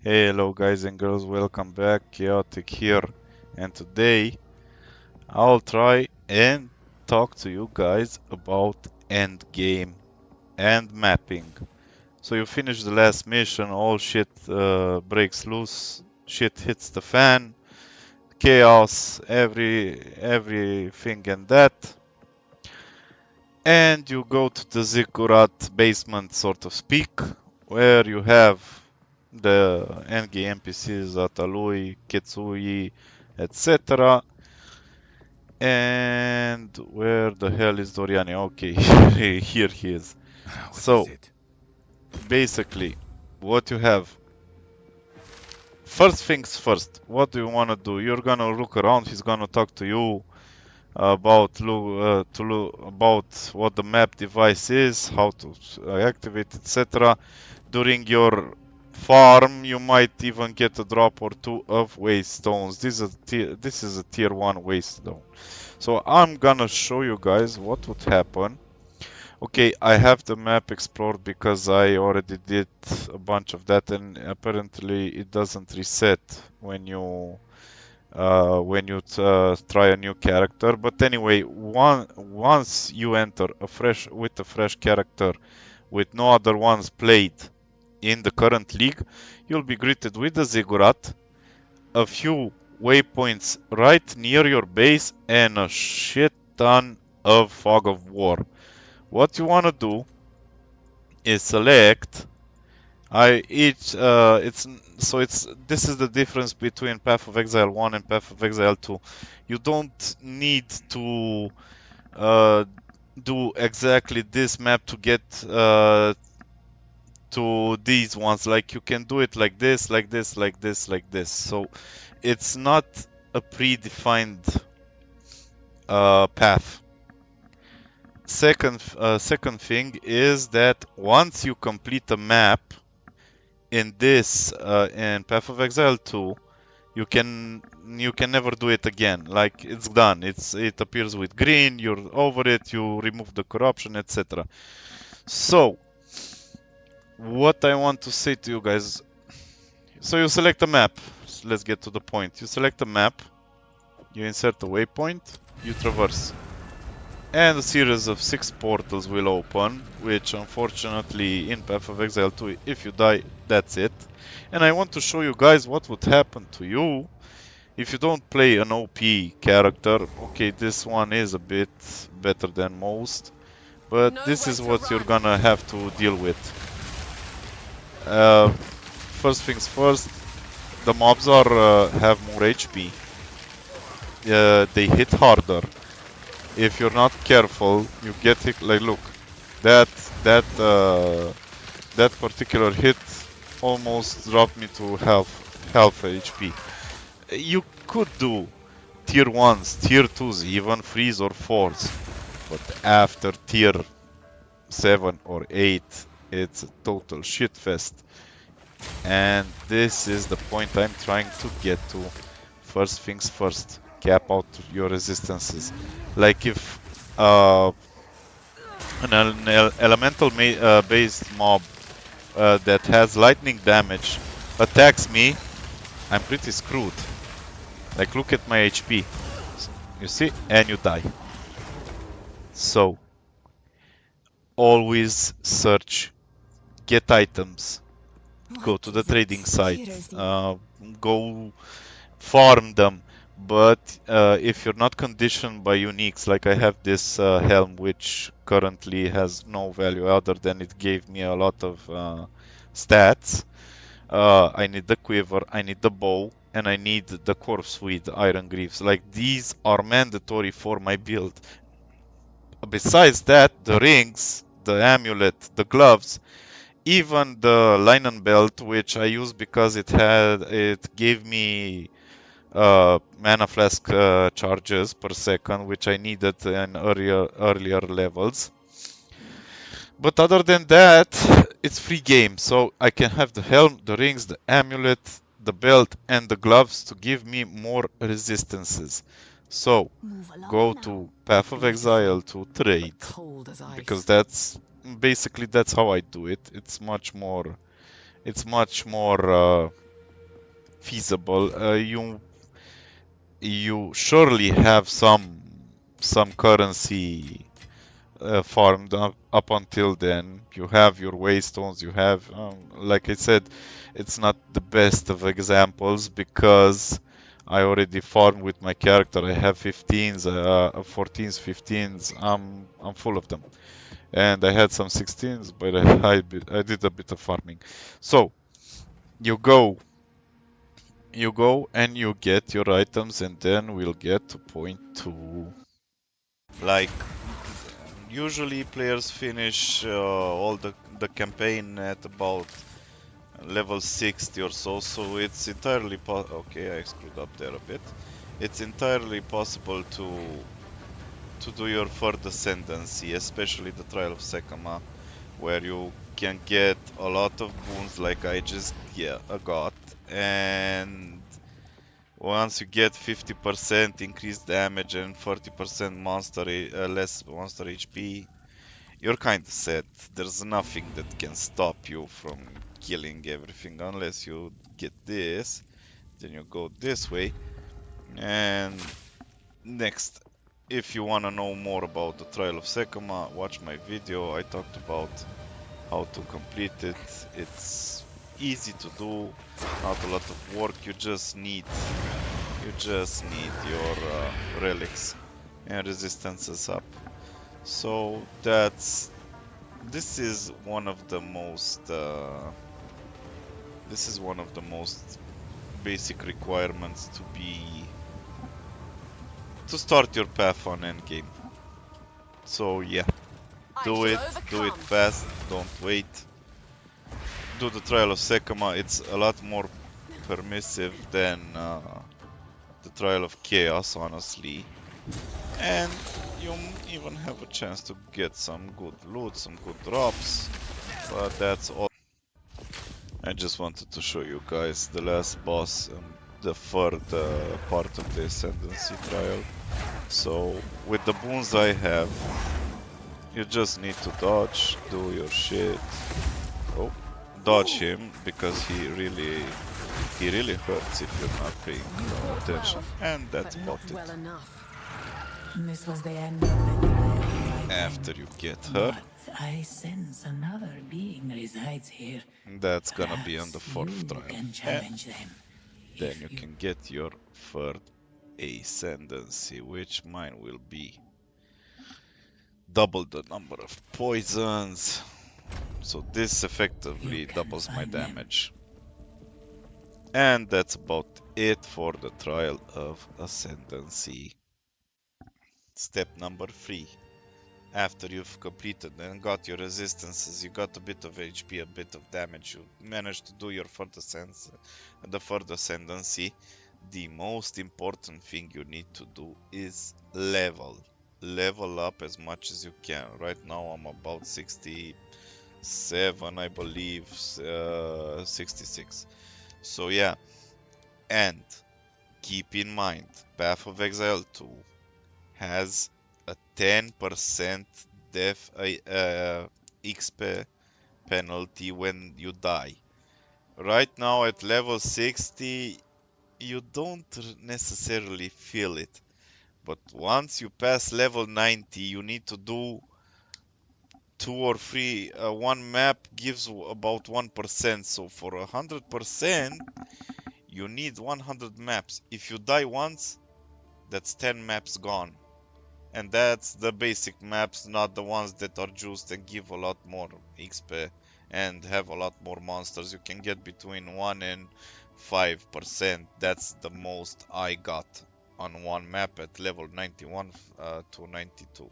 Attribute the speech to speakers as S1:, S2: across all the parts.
S1: Hey, hello guys and girls, welcome back. Chaotic here, and today I'll try and talk to you guys about endgame and mapping. So you finish the last mission, all shit breaks loose, shit hits the fan, chaos, everything and that, and you go to the ziggurat basement, sort of speak, where you have the endgame NPCs Atalui, Ketsui, etc. And where the hell is Doriani? Okay, here he is.
S2: What is
S1: So
S2: it?
S1: basically, what you have. First things first. What do you wanna do? You're gonna look around. He's gonna talk to you about what the map device is, how to activate, etc. During your farm, you might even get a drop or two of waste stones. This is a tier 1 waste stone. So I'm gonna show you guys what would happen. Okay, I have the map explored because I already did a bunch of that, and apparently it doesn't reset when you try a new character. But anyway, once you enter a fresh character with no other ones played in the current league, you'll be greeted with a ziggurat, a few waypoints right near your base, and a shit ton of fog of war. What you wanna do is select I each it's so it's this is the difference between Path of Exile 1 and Path of Exile 2. You don't need to uh, do exactly this map to get to these ones. Like you can do it like this, like this, like this, like this. So it's not a predefined path. Second thing is that once you complete a map in Path of Exile 2, you can you can never do it again. Like it's done. It appears with green. You're over it. You remove the corruption, etc. So what I want to say to you guys. So you select a map. Let's get to the point. You select a map. You insert a waypoint. You traverse. And a series of 6 portals will open, which unfortunately in Path of Exile 2, if you die, that's it. And I want to show you guys what would happen to you if you don't play an OP character. Okay, this one is a bit better than most, but this
S3: Nowhere
S1: is
S3: to
S1: what you're
S3: run.
S1: gonna have to deal with. Uh, First things first, the mobs are have more HP. They hit harder. If you're not careful, you get hit. Like, look, that that uh, that particular hit almost dropped me to half HP. You could do tier 1s, tier 2s, even 3s or 4s, but after tier 7 or 8, it's a total shit fest. And this is the point I'm trying to get to. First things first, cap out your resistances. Like if an elemental based mob that has lightning damage attacks me, I'm pretty screwed. Like, look at my HP. You see? And you die. So, always search, get items, go to
S3: What
S1: the
S3: is
S1: trading
S3: it,
S1: site,
S3: Hiroshi?
S1: go farm them. But if you're not conditioned by uniques, like I have this helm, which currently has no value other than it gave me a lot of stats, I need the quiver, I need the bow, and I need the corpse with iron greaves. Like these are mandatory for my build. Besides that, the rings, the amulet, the gloves, even the linen belt, which I use because it gave me mana flask charges per second, which I needed in earlier levels. But other than that, it's free game, so I can have the helm, the rings, the amulet, the belt, and the gloves to give me more resistances. So
S3: Move
S1: go
S3: along now.
S1: to Path of
S3: Beautiful,
S1: Exile to
S3: but
S1: trade,
S3: cold as
S1: because
S3: ice.
S1: that's how I do it. It's much more feasible. You surely have some currency farmed up until then. You have your waystones. You have, like I said, it's not the best of examples because I already farmed with my character. I have 15s, 14s, 15s. I'm full of them, and I had some 16s, but I did a bit of farming. So you go and you get your items, and then we'll get to point two. Like, usually players finish all the campaign at about level 60 or so, so it's entirely okay, I screwed up there a bit. It's entirely possible to do your further ascendancy, especially the Trial of Sekama, where you can get a lot of boons like I just got, and once you get 50% increased damage and 40% less monster HP, you're kind of set. There's nothing that can stop you from killing everything unless you get this. Then you go this way. And next, if you want to know more about the Trial of Sekama, watch my video. I talked about how to complete it. It's easy to do, not a lot of work. You just need your relics and resistances up. So this is one of the most basic requirements to start your path on endgame. So yeah, do it fast, don't wait. Do the Trial of Sekama. It's a lot more permissive than the Trial of Chaos, honestly. And you even have a chance to get some good loot, some good drops. But that's all. I just wanted to show you guys the last boss, the third part of the Ascendancy trial. So with the boons I have, you just need to dodge, do your shit. Oh, dodge him because he really hurts if you're not paying attention. And that's about it.
S2: This was the end of the trial in my
S1: After
S2: tent.
S1: you get her,
S2: But I sense another being resides here.
S1: that's gonna be on the
S2: Perhaps you
S1: fourth trial.
S2: can
S1: And
S2: challenge them.
S1: then
S2: If
S1: you
S2: you
S1: can get your third ascendancy, which mine will be double the number of poisons. So this effectively
S2: can
S1: doubles my
S2: find them.
S1: damage. And that's about it for the trial of ascendancy. Step number 3. After you've completed and got your resistances, you got a bit of HP, a bit of damage, you managed to do your the third ascendancy. The most important thing you need to do is level. Level up as much as you can. Right now I'm about 67, I believe, 66. So yeah, and keep in mind, Path of Exile 2 has a 10% death XP penalty when you die. Right now at level 60, you don't necessarily feel it. But once you pass level 90, you need to do 2 or 3. One map gives about 1%. So for 100%, you need 100 maps. If you die once, that's 10 maps gone. And that's the basic maps, not the ones that are juiced and give a lot more XP and have a lot more monsters. You can get between 1 and 5%. That's the most I got on one map at level 91 to 92.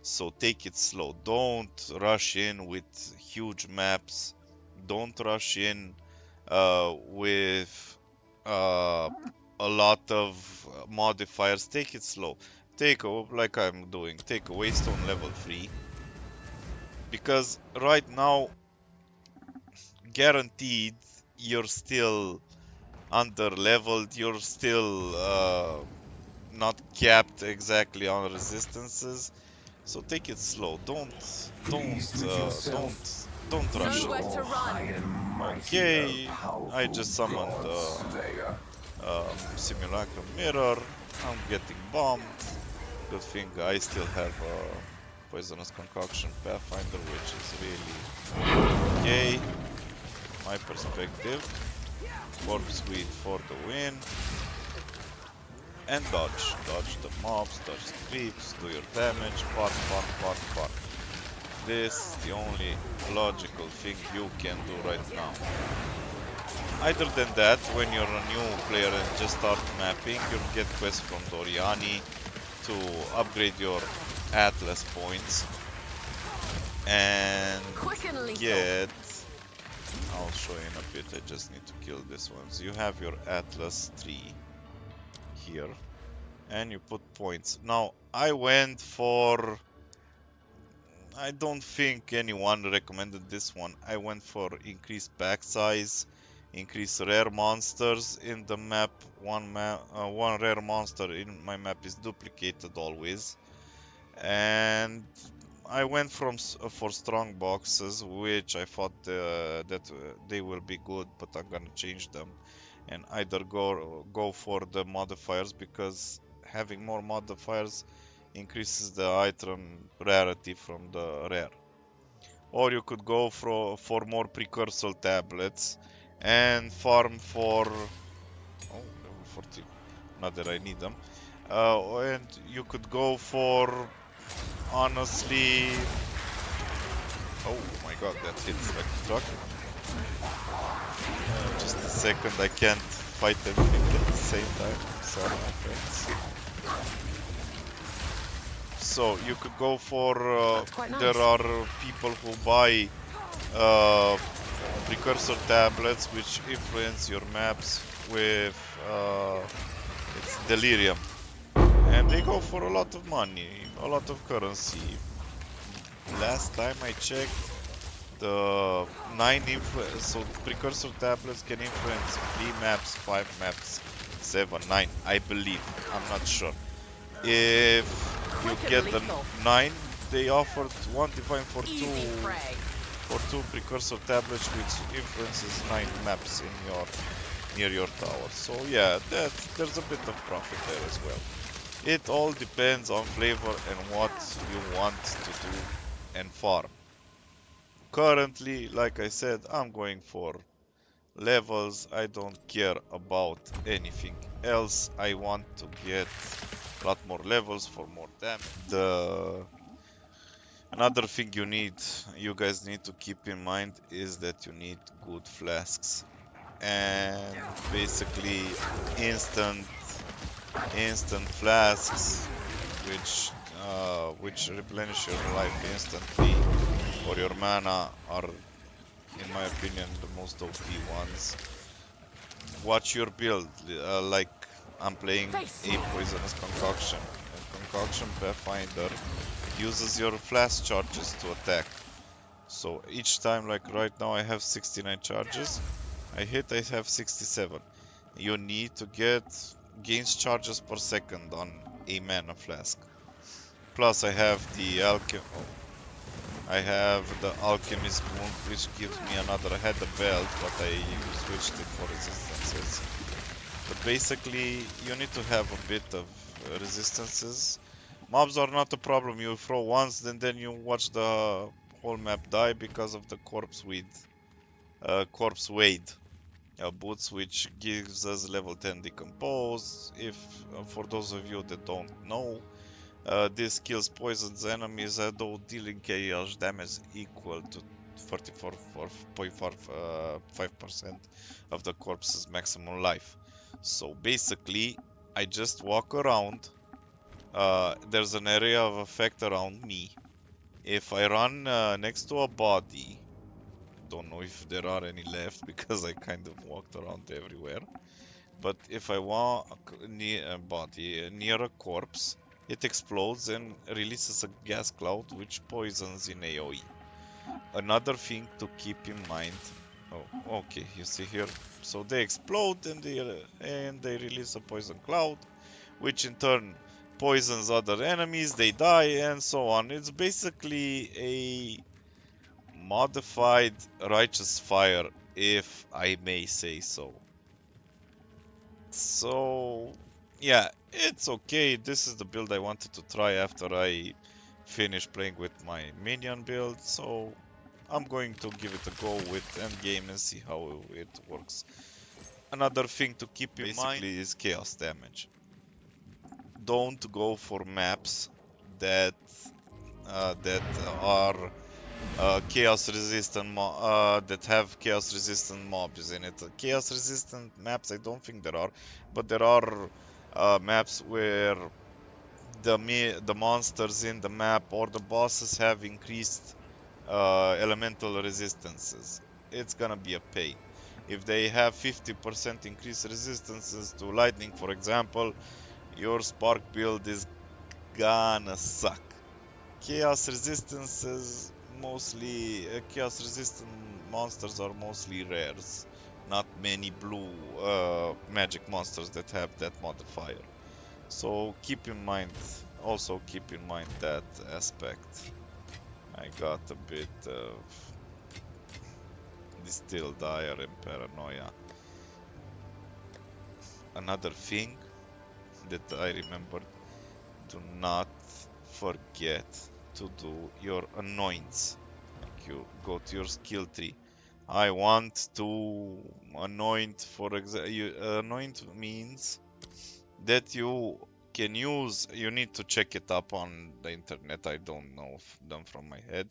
S1: So take it slow. Don't rush in with huge maps. Don't rush in with uh, a lot of modifiers. Take it slow. Like I'm doing, take a Waystone level 3. Because right now, guaranteed, you're still under leveled. You're still not capped exactly on resistances. So take it slow. Don't
S3: Pleased with yourself.
S1: Don't rush it.
S3: Nowhere to run.
S1: Okay, I just summoned Simulacrum Mirror. I'm getting bombed. Good thing I still have Poisonous Concoction Pathfinder, which is really okay. My perspective. Corpse Weed for the win. And dodge. Dodge the mobs, dodge the creeps, do your damage, park, park, park, park. This is the only logical thing you can do right now. Other than that, when you're a new player and just start mapping, you'll get quests from Doriani to upgrade your Atlas points and get... I'll show you in a bit, I just need to kill this one. So you have your Atlas 3 here and you put points. Now, I went for... I don't think anyone recommended this one. I went for increased pack size, increase rare monsters in the map. One rare monster in my map is duplicated always, and I went for strong boxes, which I thought that they will be good, but I'm gonna change them and either go for the modifiers, because having more modifiers increases the item rarity from the rare. Or you could go for more precursor tablets and farm for... Oh, level 14. Not that I need them. And you could go for... Honestly... Oh my god, that hits like a truck. Just a second, I can't fight everything at the same time. Sorry, my friends. So you could go for...
S3: Nice.
S1: There are people who buy precursor tablets which influence your maps with it's delirium, and they go for a lot of money, a lot of currency. Last time I checked, the 9 so precursor tablets can influence 3 maps, 5 maps, 7, 9, I believe. I'm not sure. If you get the 9, they offered one divine for 2 precursor tablets, which influences 9 maps in near your tower. So yeah, there's a bit of profit there as well. It all depends on flavor and what you want to do and farm. Currently, like I said, I'm going for levels. I don't care about anything else. I want to get a lot more levels for more damage. Another thing you guys need to keep in mind is that you need good flasks and basically instant flasks which replenish your life instantly, or your mana are, in my opinion, the most OP ones. Watch your build, like I'm playing a Poisonous Concoction, and Concoction Pathfinder uses your flask charges to attack. So each time, like right now I have 69 charges, I have 67. You need to get gains charges per second on a mana flask. Plus I have the Alchemist Wound, which gives me another head belt, but I switched it for resistances. But basically, you need to have a bit of resistances. Mobs are not a problem. You throw once, then you watch the whole map die because of the corpse weight boots, which gives us level 10 decompose. If for those of you that don't know, this kills poisons enemies, though dealing chaos damage equal to 34.5% of the corpse's maximum life. So basically, I just walk around. There's an area of effect around me. If I run next to a body, don't know if there are any left because I kind of walked around everywhere. But if I walk near a body, near a corpse, it explodes and releases a gas cloud which poisons in AoE. Another thing to keep in mind. Oh, okay, you see here. So they explode and they release a poison cloud, which in turn poisons other enemies. They die and so on. It's basically a modified righteous fire, if I may say so. So yeah, it's okay. This is the build I wanted to try after I finish playing with my minion build, so I'm going to give it a go with endgame and see how it works. Another thing to keep in mind is chaos damage. Don't go for maps that are chaos resistant that have chaos resistant mobs in it. Chaos resistant maps, I don't think there are, but there are maps where the monsters in the map or the bosses have increased elemental resistances. It's gonna be a pain. If they have 50% increased resistances to lightning, for example, your spark build is gonna suck. Chaos resistances mostly chaos resistant monsters are mostly rares. Not many blue magic monsters that have that modifier. So also keep in mind that aspect. I got a bit of distilled ire and paranoia. Another thing that I remembered, do not forget to do your anoints. You go to your skill tree. I want to anoint, for example, anoint means that you can use, you need to check it up on the internet, I don't know them from my head,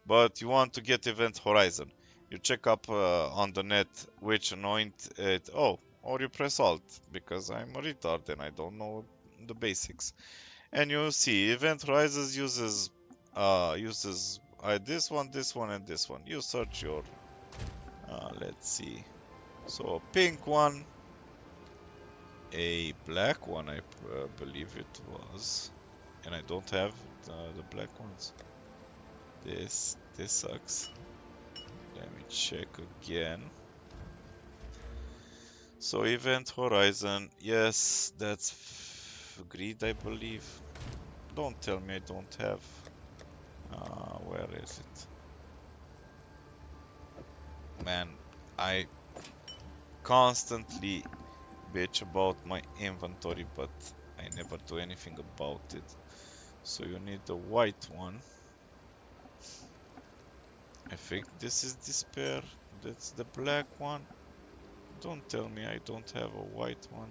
S1: but you want to get Event Horizon. You check up on the net which anoint it, oh, or you press Alt, because I'm a retard and I don't know the basics. And you see Event Horizons uses this one, and this one. You search your, let's see. So pink one, a black one, I believe it was, and I don't have the black ones. This sucks. Let me check again. So Event Horizon, yes, that's Greed, I believe. Don't tell me I don't have. Where is it? Man, I constantly bitch about my inventory, but I never do anything about it. So you need the white one. I think this is Despair. That's the black one. Don't tell me I don't have a white one.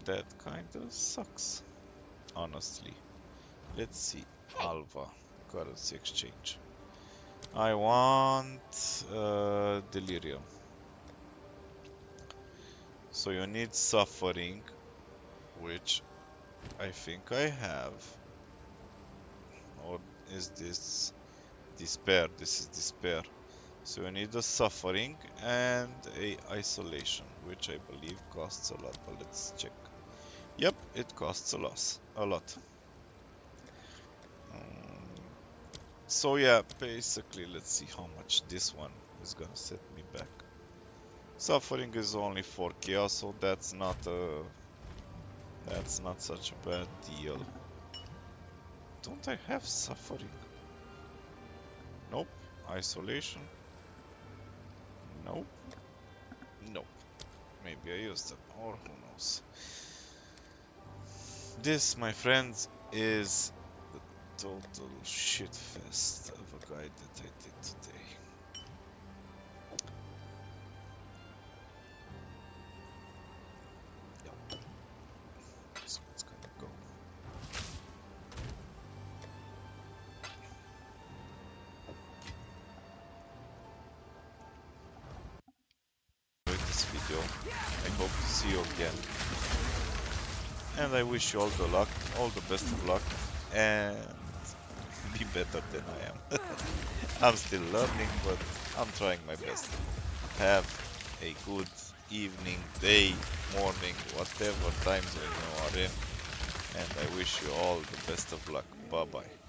S1: That kinda sucks, honestly. Let's see. Alva. Currency exchange. I want Delirium. So you need Suffering, which I think I have. Or is this Despair? This is Despair. So you need a Suffering and a Isolation, which I believe costs a lot, but let's check. Yep, it costs a lot. So yeah, basically, let's see how much this one is gonna set me back. Suffering is only 4 chaos, so that's not such a bad deal. Don't I have Suffering? Nope. Isolation? Nope. Nope. Maybe I used them, or who knows. This, my friends, is the total shitfest of a guide that I did today. Yep. So it's gonna go. Enjoyed this video. I hope to see you again. And I wish you all the luck, all the best of luck, and be better than I am. I'm still learning, but I'm trying my best. Have a good evening, day, morning, whatever time zone you are in, and I wish you all the best of luck. Bye bye.